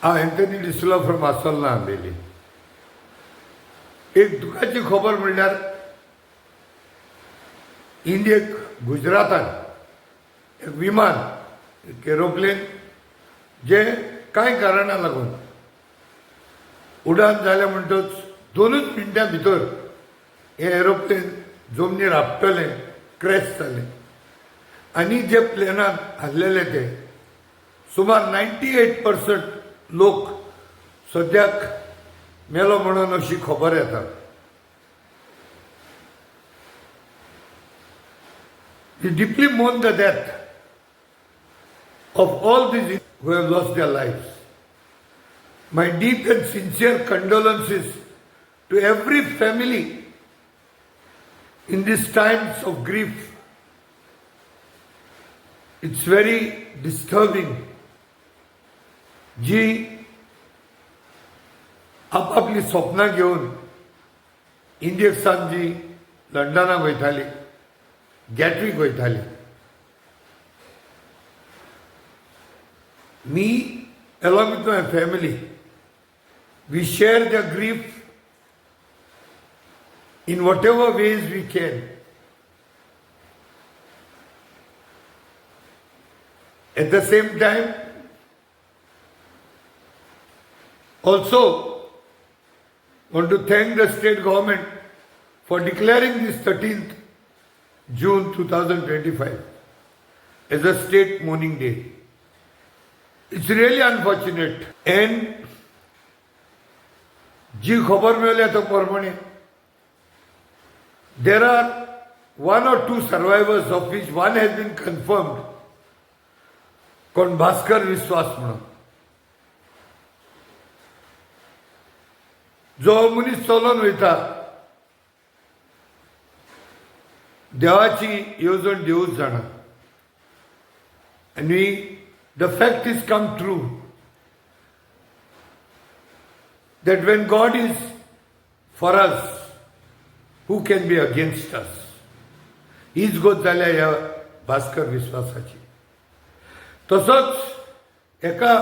हांव Anthony डिसुला from आसोलना Ambelim. एक दुखाची खबर म्हणल्यार इंडियेक गुजरातान एक विमान एक एरोप्लेन जे कांय कारणां लागून उडान जालें म्हणटच 2 मिनटां भितर हे एरोप्लेन जमनीर आपटलें, क्रॅश जालें. आनी जे प्लेनान आसलेले ते सुमार 98% लोक सद्याक मेलो म्हणून अशी खबर येता. We deeply mourn the death of all these who have lost their lives. My deep and sincere condolences to every family in these times of grief. It's very disturbing. जी आपापली स्वप्नां घेवन इंडियेक सावन जी लंडनाक वयताली, गॅटवीक वयताली. Me, along with my family, we share their grief in whatever ways we can. At the same time, also want to thank the state government for declaring this 13th June 2025 as a state mourning day. It's really unfortunate. And जी खबर मेळ्ळ्या त्या प्रमाणे there are 1 or 2 survivors of which one has been confirmed. कोण भास्कर विश्वास म्हणून जो मनीस चलोन वयता देवाची येवजण देवूच जाणा. And the fact is come true that when God is for us, who can be against us? हीच गोष्ट जाल्या ह्या भास्कर विश्वासाची. तसोच एका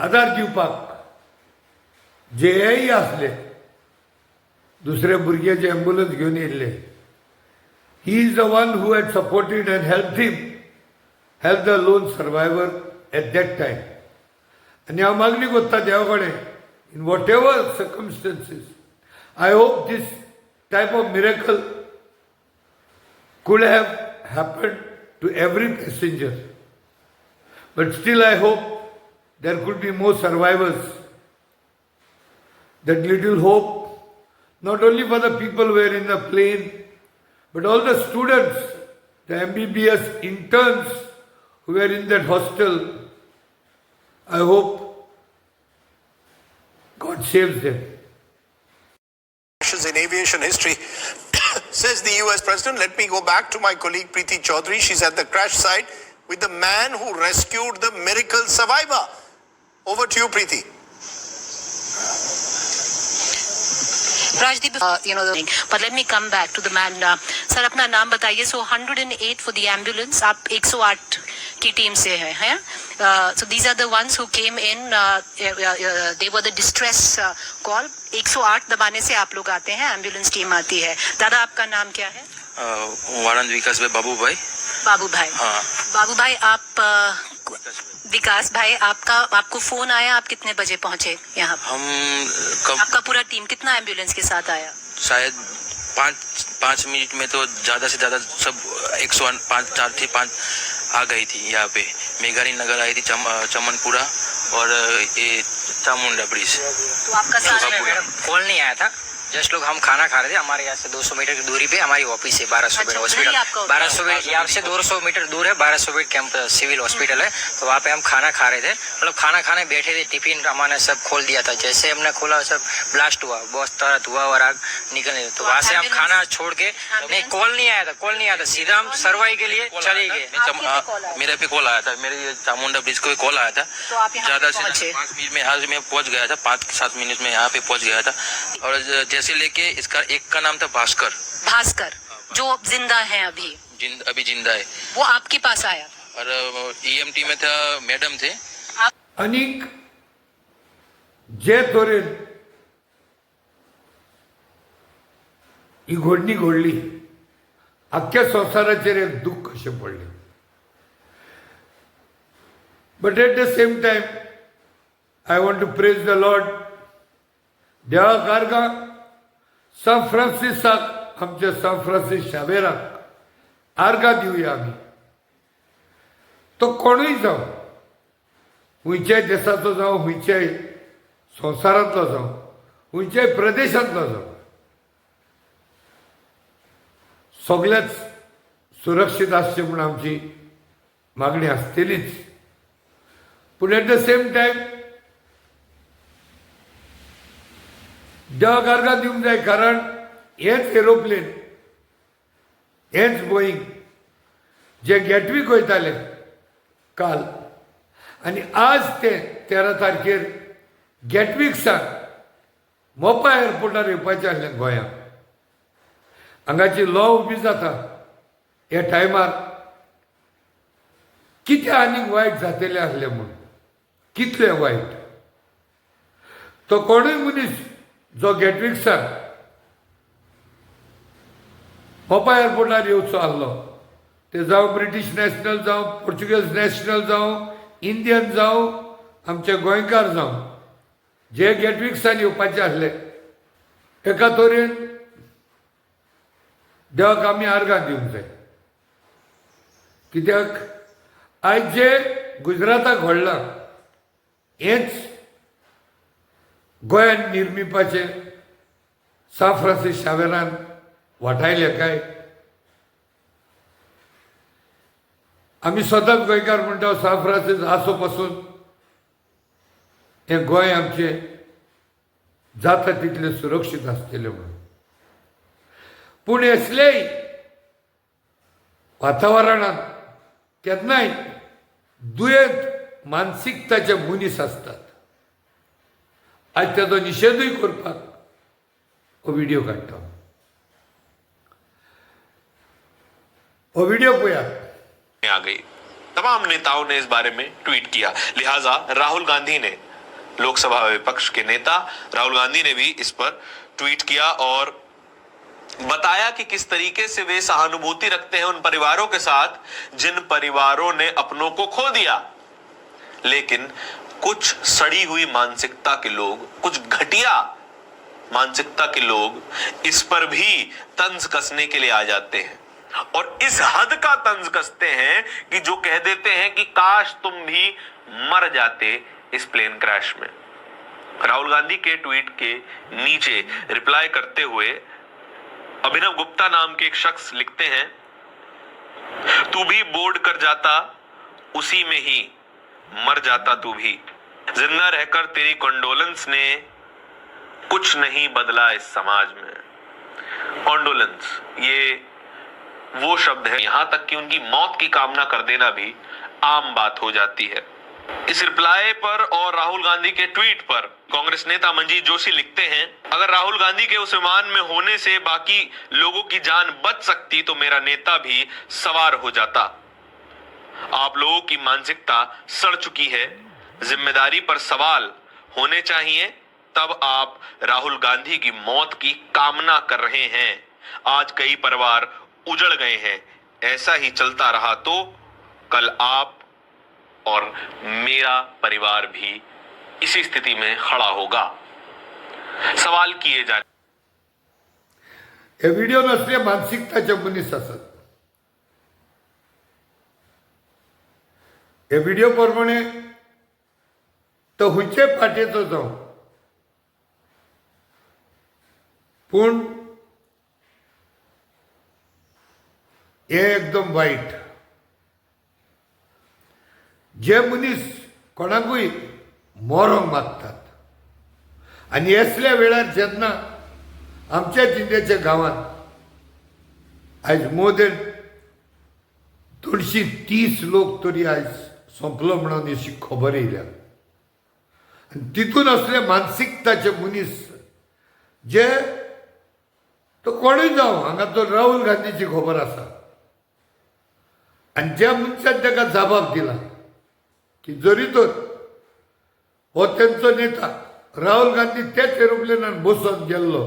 आधार दिवपाक जेही असले दुसरे भुरगे जे एम्ब्युलन्स घेवन येयल्ले, he is the one who had supported and help the lone survivor at that time. आनी हांव मागणी करता देवा कडेन, in whatever circumstances, I hope this type of miracle could have happened to every passenger. But still I hope there could be more survivors. That little hope, not only for the people who were in the plane, but all the students, the MBBS interns who were in that hostel. I hope God saves them. In aviation history, says the US President. Let me go back to my colleague Preeti Chaudhary. She's at the crash site with the man who rescued the miracle survivor. Over to you, Preeti. Rajdeep, but let me come back to the man. Sir, अपना नाम बताइए. So 108 for the ambulance. आप 108 की team से हैं. So these are the ones who came in. They were the distress call. 108 दबाने से आप लोग आते हैं, एम्बुलेंस टीम आती है. दादा, आपका नाम क्या है? वाणंद विकास भाई. बाबू भाई. बाबू भाई. हाँ. बाबू भाई, आप विकास भाई, आपको फोन आया, आप कितने बजे पहुंचे यहाँ? आपका पूरा टीम कितना एम्बुलेंस के साथ आया? शायद 5 मिनट में तो ज्यादा से ज्यादा सब 105 4 थी 5 आ गई थी यहाँ पे. मेघानी नगर आई थी, चमनपुरा और ये चामुंडा ब्रिज. तो आपका कॉल नहीं आया था. जस्ट लोग हम खाना खा रहे थे. हमारे यहाँ से 200 मीटर की दूरी पे हमारी ऑफिस है. 1200 बेड हॉस्पिटल. 1200 बेड यहाँ से 200 मीटर दूर है. 1200 बेड कैंप सिविल हॉस्पिटल है. तो वहाँ पे हम खाना खा रहे थे. मतलब खाना खाने बैठे थे. टिफिन हमारे सब खोल दिया था. जैसे हमने खोला सब ब्लास्ट हुआ. बहुत सारा धुआं और आग निकलने. तो वहाँ से हम खाना छोड़ के, नहीं कॉल नहीं आया था. सीधा हम सर्वाई के लिए चले गए. मेरे पे कॉल आया था. मेरे चामुंडा ब्रिज को कॉल आया था. ज्यादा से 5 मिनट में यहाँ में पहुँच गया था. 5-7 मिनट में यहाँ पे पहुँच गया था. और जैसे लेके इसका एक का नाम था भास्कर, जो जिंदा है अभी जिंदा है. वो आपके पास आया और ईएमटी में था, मैडम थे. अनेक जे तरेन ही घडणी घडली अख्ख्या संवसाराचेर एक दुःख कशें पडलें. But at the same time I want to praise the Lord. देवाक आर्गां सान फ्रांसिसाक, आमच्या सान फ्रांसीस शावेराक आर्गां दिवया आमी. तो कोणूय जावं, खंयच्याय देशाचो जावं, खंयच्याय संवसारांतलो जावं, खंयच्याय प्रदेशांतलो जावं, सगळेच सुरक्षीत आसचे म्हूण आमची मागणी आसतलीच. पूण एट द सेम टायम देवाक आर्गां दिवंक जाय, कारण हेच एरोप्लेन, हेच बोईंग जे गॅटवीक वयताले काल, आनी आज ते 13 तारखेर गॅटवीक सावन मोपा एअरपोर्टार येवपाचें आसलें गोंयांत. हांगाची लॉ उबी जाता ह्या टायमार कितें आनीक वायट जातलें आसलें म्हूण. कितलें वायट. तो कोणूय मनीस जो गॅटवीक सावन मोपा एअरपोर्टार येवचो आसलो, ते जावं ब्रिटीश नॅशनल जावं, पोर्चुगीज नॅशनल जावं, इंडियन जावं, आमचे गोंयकार जावं, जे गॅटवीक सावन येवपाचे आसले, एका तरेन देवाक आमी आर्गां दिवंक जाय. कित्याक आयज जे गुजराताक घडलां हेंच गोंयांत निर्मिपाचें सान फ्रांसीस शावेरान वाटायलें काय. आमी सदांच गोंयकार म्हणटा सान फ्रांसीस आसो पासून हें गोंय आमचें जाता तितलें सुरक्षीत आसतलें म्हणून. पूण असलेय वातावरणांत केन्नाय दुयेंत मानसिकताचे मनीस आसतात. आज ताचो निशेधूय करपाक हो व्हिडिओ काडटा. हो व्हिडिओ पळयात. आ गई. तमाम नेताओं ने इस बारे में ट्वीट किया. लिहाजा राहुल गांधी ने, लोकसभा विपक्ष के नेता राहुल गांधी ने भी इस पर ट्वीट किया और बताया कि किस तरीके से वे सहानुभूति रखते हैं उन परिवारों के साथ जिन परिवारों ने अपनों को खो दिया. लेकिन कुछ सड़ी हुई मानसिकता के लोग, कुछ घटिया मानसिकता के लोग इस पर भी तंज कसने के लिए आ जाते हैं और इस हद का तंज कसते हैं कि जो कह देते हैं कि काश तुम भी मर जाते इस प्लेन क्रैश में. राहुल गांधी के ट्वीट के नीचे रिप्लाई करते हुए अभिनव गुप्ता नाम के एक शख्स लिखते हैं, तू भी बोर्ड कर जाता, उसी में ही मर जाता तू भी. जिंदा रहकर तेरी कॉन्डोलेंस ने कुछ नहीं बदला इस समाज में. कॉन्डोलेंस, ये वो शब्द है, यहां तक कि उनकी मौत की कामना कर देना भी आम बात हो जाती है. इस रिप्लाई पर और राहुल गांधी के ट्वीट पर कांग्रेस नेता मंजीत जोशी लिखते हैं, अगर राहुल गांधी के उस विमान में होने से बाकी लोगों की जान बच सकती तो मेरा नेता भी सवार हो जाता. आप लोगों की मानसिकता सड़ चुकी है. जिम्मेदारी पर सवाल होने चाहिए, तब आप राहुल गांधी की मौत की कामना कर रहे हैं. आज कई परिवार उजड़ गए हैं. ऐसा ही चलता रहा तो कल आप और मेरा परिवार भी इसी स्थिति में खड़ा होगा. सवाल किए जा हे व्हिडिओ नसले मानसिकताचे मनीस आसात. हे व्हिडिओ प्रमाणे तो खंयचे पाटेचो जावं, पूण हे एकदम वाईट. जे मनीस कोणाकूय मरोंक मागतात आनी असल्या वेळार जेन्ना आमच्या जिल्ल्याच्या गांवांत आयज मोर देन 230 लोक तरी आयज सोंपलो म्हणून अशी खबर येयल्या. आनी तितून असले मानसिकताचे मनीस जे तो कोणूय जावं, हांगा तो राहुल गांधीची खबर आसा आनी ज्या मनशान ताका जबाब दिला की जरी तर हो तेंचो नेता राहुल गांधी त्याच एरोप्लेनान बसत गेल्लो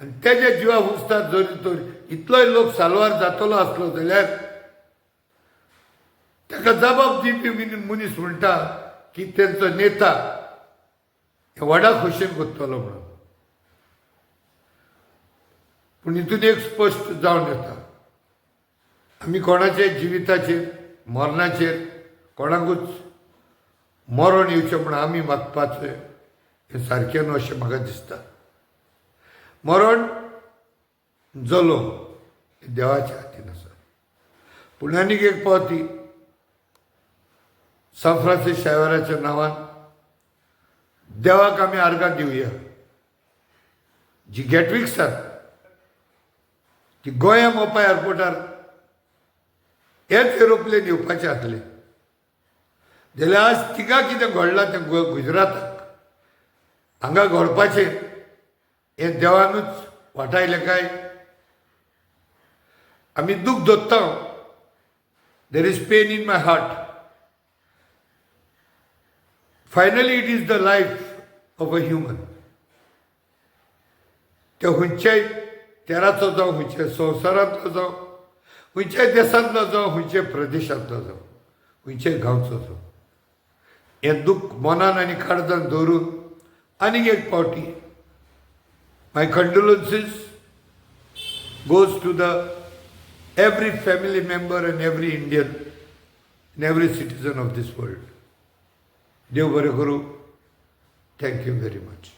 आनी तेजे जिवा हुसतात जरी तर इतलोय लोक साल्वार जातलो आसलो जाल्यार ताका जबाब दिवपी मनीस म्हणटा की तेंचो नेता व्हडा खोशेन कोत्तलो म्हणून. पूण हितून एक स्पश्ट जावन येता, आमी कोणाचे जिविताचेर मरणाचेर कोणाकूच मरण येवचें म्हणून आमी मागपाचें हें सारकें न्हू अशें म्हाका दिसता. मरण जलो देवाच्या हातीन आसा. पूण आनीक एक पावती सान फ्रांसीस शायवराच्या नांवान देवाक आमी आर्गां दिवया. जी गॅटविक्स आसात ती गोंया मोपा एअरपोर्टार हेच एरोप्लेन येवपाचें आसलें जाल्यार आज तिगा कितें घडलां तें गुजराताक हांगा घडपाचें हें देवानूच वाटायलें काय आमी दूख दोत्ता. There is pain in my heart. Finally it is the life of a human. ते खंयच्याय तेराचो जावं खंयच्या संवसारांतलो जावं खंयच्याय देशांतलो जावं खंयच्याय प्रदेशांतलो जावं खंयच्याय गांवचो जावं हें दूख मनान आनी काळजान दवरून आनीक एक पावटी my condolences goes to the every family member and every Indian and every citizen of this world. देव बरें करूं. Thank you very much.